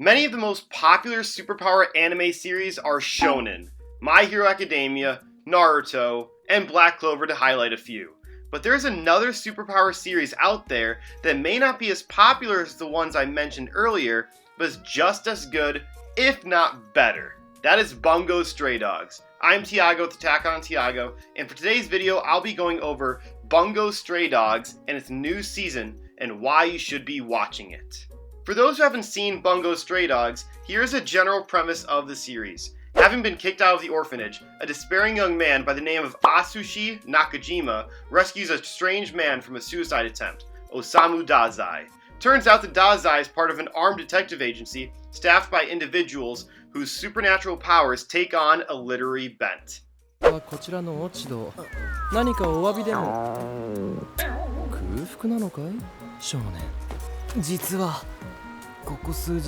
Many of the most popular superpower anime series are shounen, My Hero Academia, Naruto, and Black Clover to highlight a few. But there's another superpower series out there that may not be as popular as the ones I mentioned earlier, but is just as good, if not better. That is Bungo Stray Dogs. I'm Tiago with Attack on Tiago, and for today's video I'll be going over Bungo Stray Dogs and its new season and why you should be watching it. For those who haven't seen Bungo Stray Dogs, here's a general premise of the series. Having been kicked out of the orphanage, a despairing young man by the name of Atsushi Nakajima rescues a strange man from a suicide attempt, Osamu Dazai. Turns out that Dazai is part of an armed detective agency staffed by individuals whose supernatural powers take on a literary bent.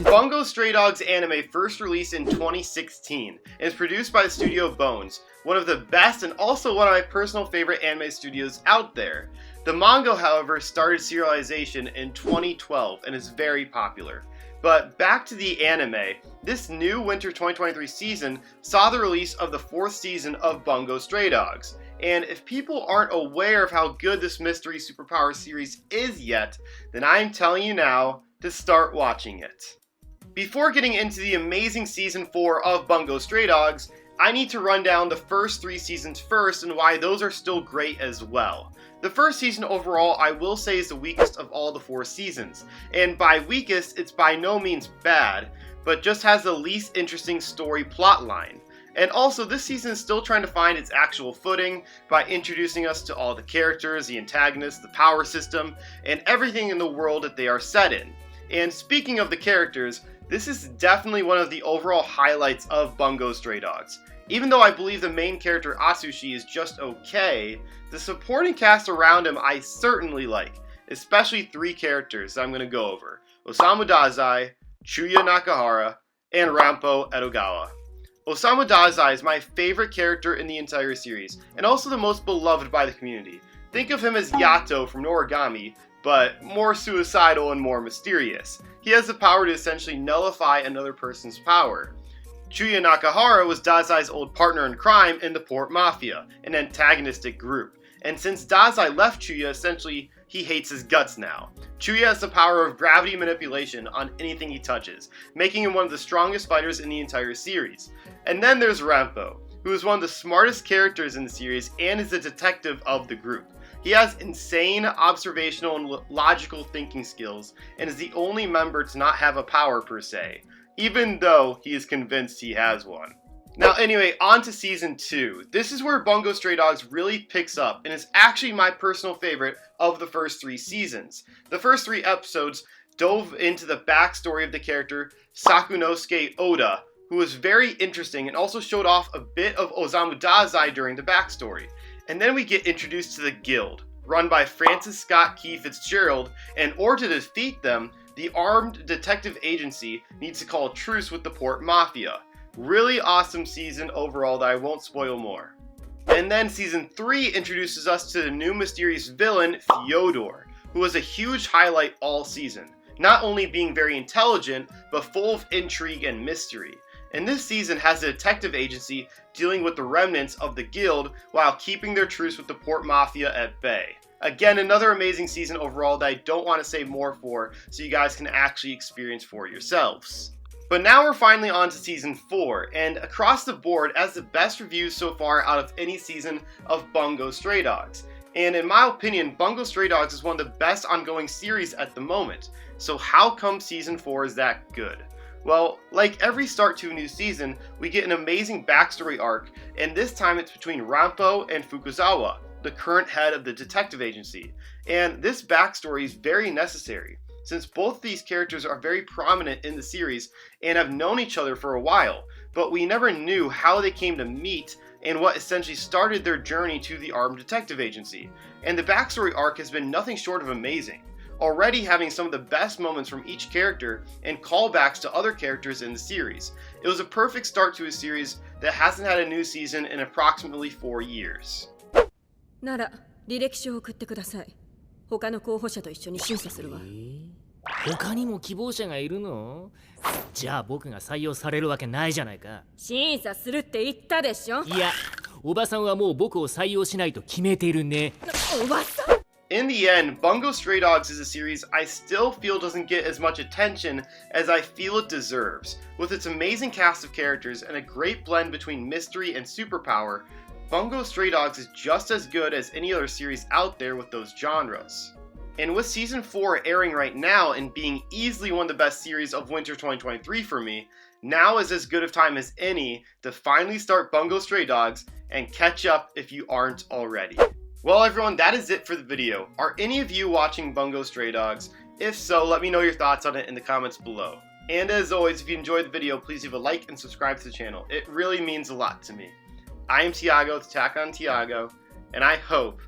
Bungo Stray Dogs anime first released in 2016 and is produced by the studio Bones, one of the best and also one of my personal favorite anime studios out there. The manga, however, started serialization in 2012 and is very popular. But back to the anime, this new winter 2023 season saw the release of the 4th season of Bungo Stray Dogs. And if people aren't aware of how good this mystery superpower series is yet, then I'm telling you now to start watching it. Before getting into the amazing season 4 of Bungo Stray Dogs, I need to run down the first 3 seasons first and why those are still great as well. The first season overall I will say is the weakest of all the 4 seasons, and by weakest it's by no means bad, but just has the least interesting story plotline. And also, this season is still trying to find its actual footing by introducing us to all the characters, the antagonists, the power system, and everything in the world that they are set in. And speaking of the characters, this is definitely one of the overall highlights of Bungo Stray Dogs. Even though I believe the main character Atsushi is just okay, the supporting cast around him I certainly like, especially 3 characters that I'm going to go over: Osamu Dazai, Chuya Nakahara, and Rampo Edogawa. Osamu Dazai is my favorite character in the entire series, and also the most beloved by the community. Think of him as Yato from Noragami, but more suicidal and more mysterious. He has the power to essentially nullify another person's power. Chuya Nakahara was Dazai's old partner in crime in the Port Mafia, an antagonistic group. And since Dazai left Chuya, essentially he hates his guts now. Chuya has the power of gravity manipulation on anything he touches, making him one of the strongest fighters in the entire series. And then there's Rampo, who is one of the smartest characters in the series and is the detective of the group. He has insane observational and logical thinking skills and is the only member to not have a power per se, even though he is convinced he has one. Now anyway, on to season 2. This is where Bungo Stray Dogs really picks up and is actually my personal favorite of the first 3 seasons. The first 3 episodes dove into the backstory of the character Sakunosuke Oda, who was very interesting and also showed off a bit of Osamu Dazai during the backstory. And then we get introduced to the Guild, run by Francis Scott Key Fitzgerald, and in order to defeat them, the armed detective agency needs to call a truce with the Port Mafia. Really awesome season overall that I won't spoil more. And then season 3 introduces us to the new mysterious villain, Fyodor, who was a huge highlight all season, not only being very intelligent, but full of intrigue and mystery. And this season has a detective agency dealing with the remnants of the Guild while keeping their truce with the Port Mafia at bay. Again, another amazing season overall that I don't want to say more for, so you guys can actually experience for yourselves. But now we're finally on to season 4, and across the board has the best reviews so far out of any season of Bungo Stray Dogs. And in my opinion, Bungo Stray Dogs is one of the best ongoing series at the moment. So how come season 4 is that good? Well, like every start to a new season, we get an amazing backstory arc, and this time it's between Rampo and Fukuzawa, the current head of the detective agency. And this backstory is very necessary, since both these characters are very prominent in the series and have known each other for a while, but we never knew how they came to meet and what essentially started their journey to the armed detective agency. And the backstory arc has been nothing short of amazing, already having some of the best moments from each character and callbacks to other characters in the series. It was a perfect start to a series that hasn't had a new season in approximately 4 years. なら履歴書を送ってください。他の候補者と一緒に審査するわ。他にも希望者がいるの？じゃあ僕が採用されるわけないじゃないか。審査するって言ったでしょ。いや、おばさんはもう僕を採用しないと決めているね。おばさん In the end, Bungo Stray Dogs is a series I still feel doesn't get as much attention as I feel it deserves. With its amazing cast of characters and a great blend between mystery and superpower, Bungo Stray Dogs is just as good as any other series out there with those genres. And with Season 4 airing right now and being easily one of the best series of winter 2023 for me, now is as good of time as any to finally start Bungo Stray Dogs and catch up if you aren't already. Well everyone, that is it for the video. Are any of you watching Bungo Stray Dogs? If so, let me know your thoughts on it in the comments below. And as always, if you enjoyed the video, please leave a like and subscribe to the channel. It really means a lot to me. I am Tiago with Attack on Tiago, and I hope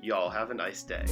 y'all have a nice day.